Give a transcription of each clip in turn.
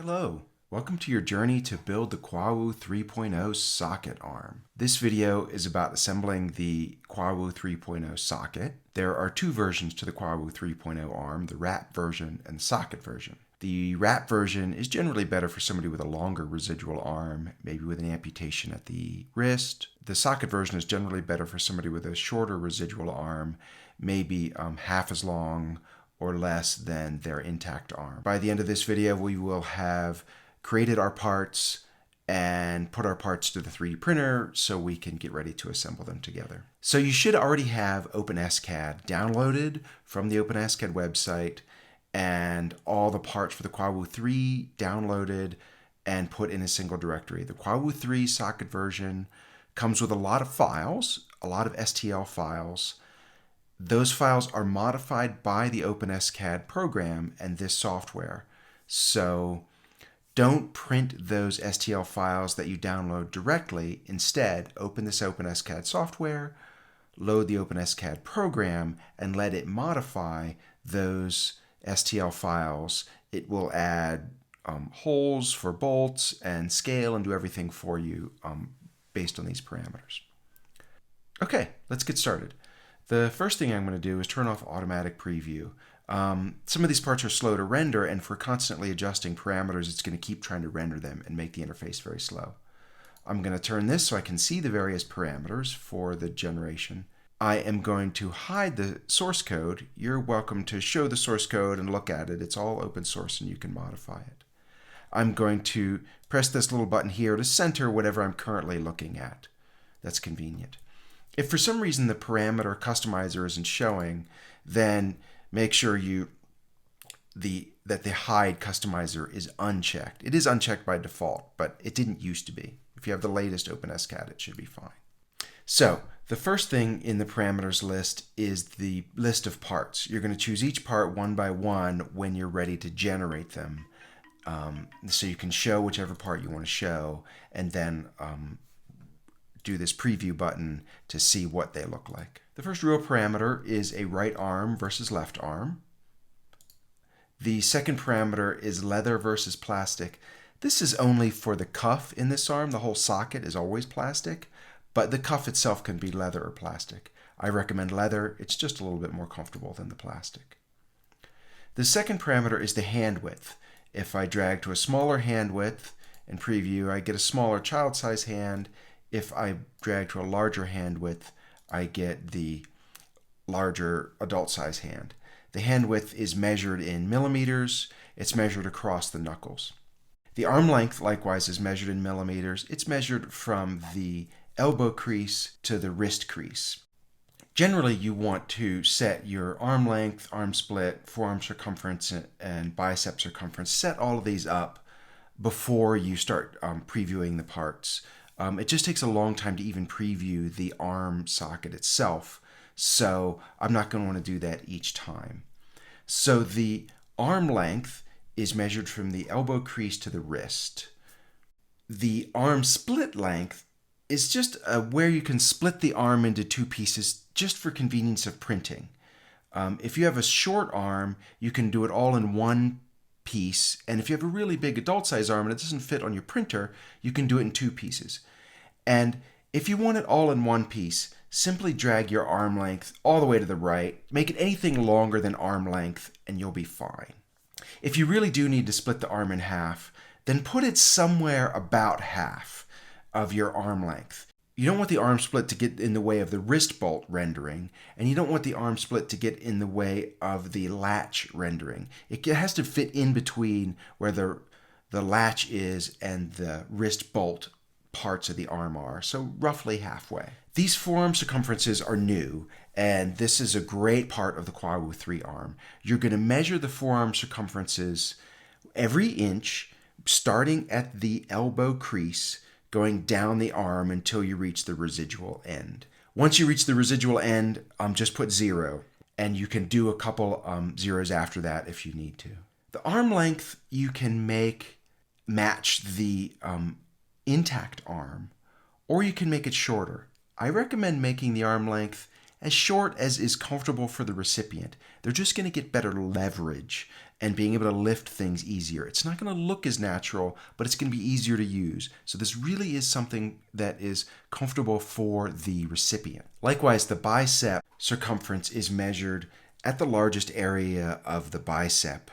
Hello, welcome to your journey to build the Kwawu 3.0 socket arm. This video is about assembling the Kwawu 3.0 socket. There are two versions to the Kwawu 3.0 arm, the wrap version and the socket version. The wrap version is generally better for somebody with a longer residual arm, maybe with an amputation at the wrist. The socket version is generally better for somebody with a shorter residual arm, maybe half as long or less than their intact arm. By the end of this video, we will have created our parts and put our parts to the 3D printer so we can get ready to assemble them together. So you should already have OpenSCAD downloaded from the OpenSCAD website and all the parts for the Kwawu 3 downloaded and put in a single directory. The Kwawu 3 socket version comes with a lot of files, a lot of STL files. Those files are modified by the OpenSCAD program and this software. So don't print those STL files that you download directly. Instead, open this OpenSCAD software, load the OpenSCAD program, and let it modify those STL files. It will add holes for bolts and scale and do everything for you based on these parameters. Okay, let's get started. The first thing I'm going to do is turn off automatic preview. Some of these parts are slow to render, and for constantly adjusting parameters, it's going to keep trying to render them and make the interface very slow. I'm going to turn this so I can see the various parameters for the generation. I am going to hide the source code. You're welcome to show the source code and look at it. It's all open source and you can modify it. I'm going to press this little button here to center whatever I'm currently looking at. That's convenient. If for some reason the parameter customizer isn't showing, then make sure that the hide customizer is unchecked. It is unchecked by default, but it didn't used to be. If you have the latest OpenSCAD, it should be fine. So the first thing in the parameters list is the list of parts. You're going to choose each part one by one when you're ready to generate them. So you can show whichever part you want to show, and then do this preview button to see what they look like. The first real parameter is a right arm versus left arm. The second parameter is leather versus plastic. This is only for the cuff in this arm. The whole socket is always plastic, but the cuff itself can be leather or plastic. I recommend leather. It's just a little bit more comfortable than the plastic. The second parameter is the hand width. If I drag to a smaller hand width and preview, I get a smaller child size hand. If I drag to a larger hand width, I get the larger adult size hand. The hand width is measured in millimeters. It's measured across the knuckles. The arm length likewise is measured in millimeters. It's measured from the elbow crease to the wrist crease. Generally, you want to set your arm length, arm split, forearm circumference, and bicep circumference. Set all of these up before you start previewing the parts. It just takes a long time to even preview the arm socket itself, so I'm not going to want to do that each time. So the arm length is measured from the elbow crease to the wrist. The arm split length is just where you can split the arm into two pieces just for convenience of printing. If you have a short arm, you can do it all in one piece, and if you have a really big adult size arm and it doesn't fit on your printer, you can do it in two pieces. And if you want it all in one piece, simply drag your arm length all the way to the right, make it anything longer than arm length, and you'll be fine. If you really do need to split the arm in half, then put it somewhere about half of your arm length. You don't want the arm split to get in the way of the wrist bolt rendering, and you don't want the arm split to get in the way of the latch rendering. It has to fit in between where the latch is and the wrist bolt parts of the arm are, so roughly halfway. These forearm circumferences are new, and this is a great part of the Kwawu 3 arm. You're going to measure the forearm circumferences every inch, starting at the elbow crease, going down the arm until you reach the residual end. Once you reach the residual end, just put 0, and you can do a couple zeros after that if you need to. The arm length you can make match the intact arm, or you can make it shorter. I recommend making the arm length as short as is comfortable for the recipient. They're just going to get better leverage and being able to lift things easier. It's not going to look as natural, but it's going to be easier to use. So this really is something that is comfortable for the recipient. Likewise, the bicep circumference is measured at the largest area of the bicep.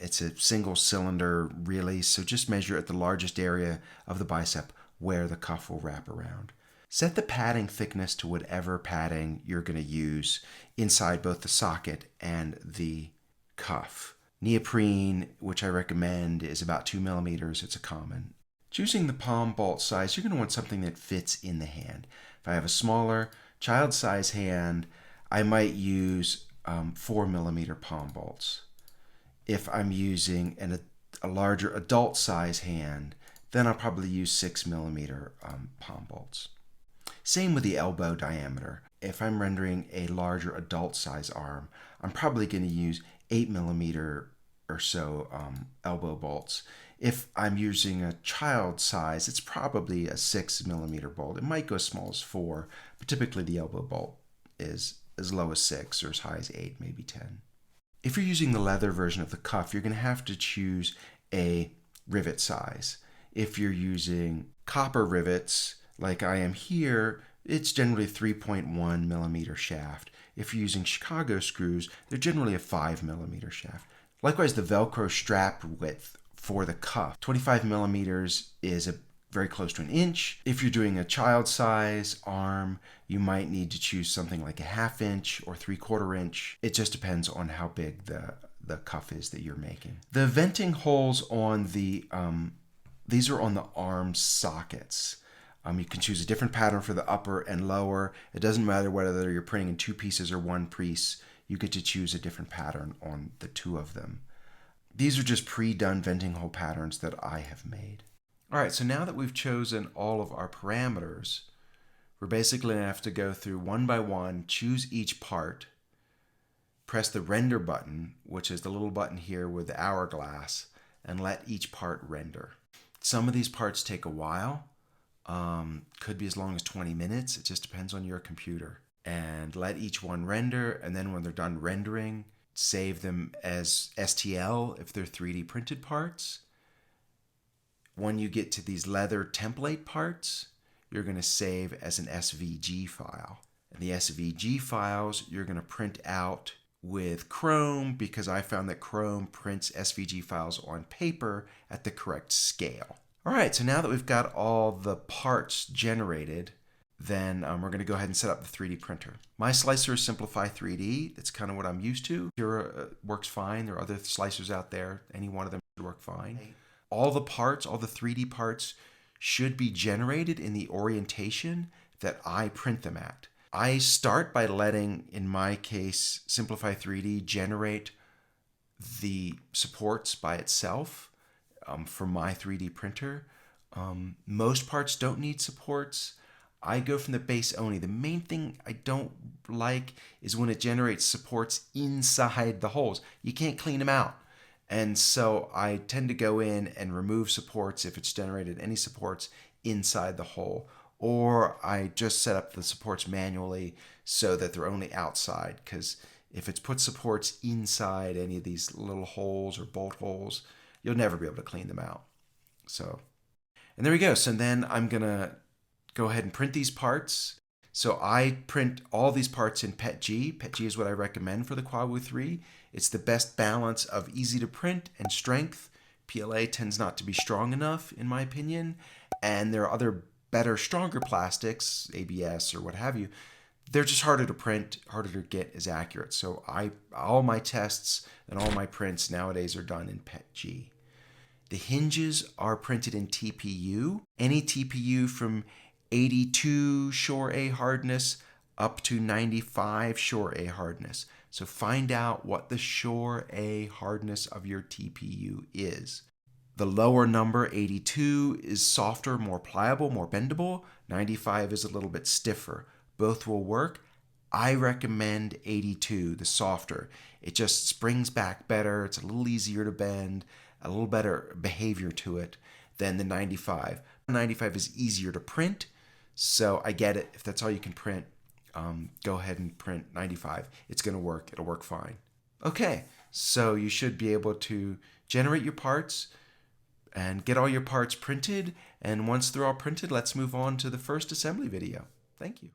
It's a single cylinder really, so just measure at the largest area of the bicep where the cuff will wrap around. Set the padding thickness to whatever padding you're going to use inside both the socket and the cuff. Neoprene, which I recommend, is about 2 millimeters. It's a common. Choosing the palm bolt size, you're going to want something that fits in the hand. If I have a smaller child size hand, I might use 4 millimeter palm bolts. If I'm using a larger adult size hand, then I'll probably use 6 millimeter palm bolts. Same with the elbow diameter. If I'm rendering a larger adult size arm, I'm probably going to use 8 millimeter or so elbow bolts. If I'm using a child size, it's probably a 6 millimeter bolt. It might go as small as 4, but typically the elbow bolt is as low as 6 or as high as 8, maybe 10. If you're using the leather version of the cuff, you're going to have to choose a rivet size. If you're using copper rivets, like I am here, it's generally 3.1 millimeter shaft. If you're using Chicago screws, they're generally a 5 millimeter shaft. Likewise, the Velcro strap width for the cuff, 25 millimeters is very close to an inch. If you're doing a child size arm, you might need to choose something like a 1/2 inch or 3/4 inch. It just depends on how big the cuff is that you're making. The venting holes on these are on the arm sockets. You can choose a different pattern for the upper and lower. It doesn't matter whether you're printing in 2 pieces or 1 piece. You get to choose a different pattern on the 2 of them. These are just pre-done venting hole patterns that I have made. All right, so now that we've chosen all of our parameters, we're basically going to have to go through one by one, choose each part, press the render button, which is the little button here with the hourglass, and let each part render. Some of these parts take a while. Could be as long as 20 minutes. It just depends on your computer. And let each one render, and then when they're done rendering, save them as STL if they're 3D printed parts. When you get to these leather template parts, you're going to save as an SVG file. And the SVG files you're going to print out with Chrome, because I found that Chrome prints SVG files on paper at the correct scale. All right, so now that we've got all the parts generated, then we're going to go ahead and set up the 3D printer. My slicer is Simplify 3D. That's kind of what I'm used to. Here works fine. There are other slicers out there. Any one of them should work fine. All the parts, all the 3D parts should be generated in the orientation that I print them at. I start by letting, in my case, Simplify 3D generate the supports by itself for my 3D printer. Most parts don't need supports. I go from the base only. The main thing I don't like is when it generates supports inside the holes. You can't clean them out. And so I tend to go in and remove supports if it's generated any supports inside the hole. Or I just set up the supports manually so that they're only outside, because if it's put supports inside any of these little holes or bolt holes, you'll never be able to clean them out. And there we go. So then I'm going to go ahead and print these parts. So I print all these parts in PETG. PETG is what I recommend for the Kwawu 3. It's the best balance of easy to print and strength. PLA tends not to be strong enough, in my opinion. And there are other better, stronger plastics, ABS or what have you. They're just harder to print, harder to get as accurate. So all my tests and all my prints nowadays are done in PETG. The hinges are printed in TPU. Any TPU from 82 Shore A hardness up to 95 Shore A hardness. So find out what the Shore A hardness of your TPU is. The lower number, 82, is softer, more pliable, more bendable. 95 is a little bit stiffer. Both will work. I recommend 82, the softer. It just springs back better. It's a little easier to bend, a little better behavior to it than the 95. 95 is easier to print, so I get it. If that's all you can print, go ahead and print 95. It's going to work. It'll work fine. Okay, So you should be able to generate your parts and get all your parts printed. And once they're all printed, let's move on to the first assembly video. Thank you.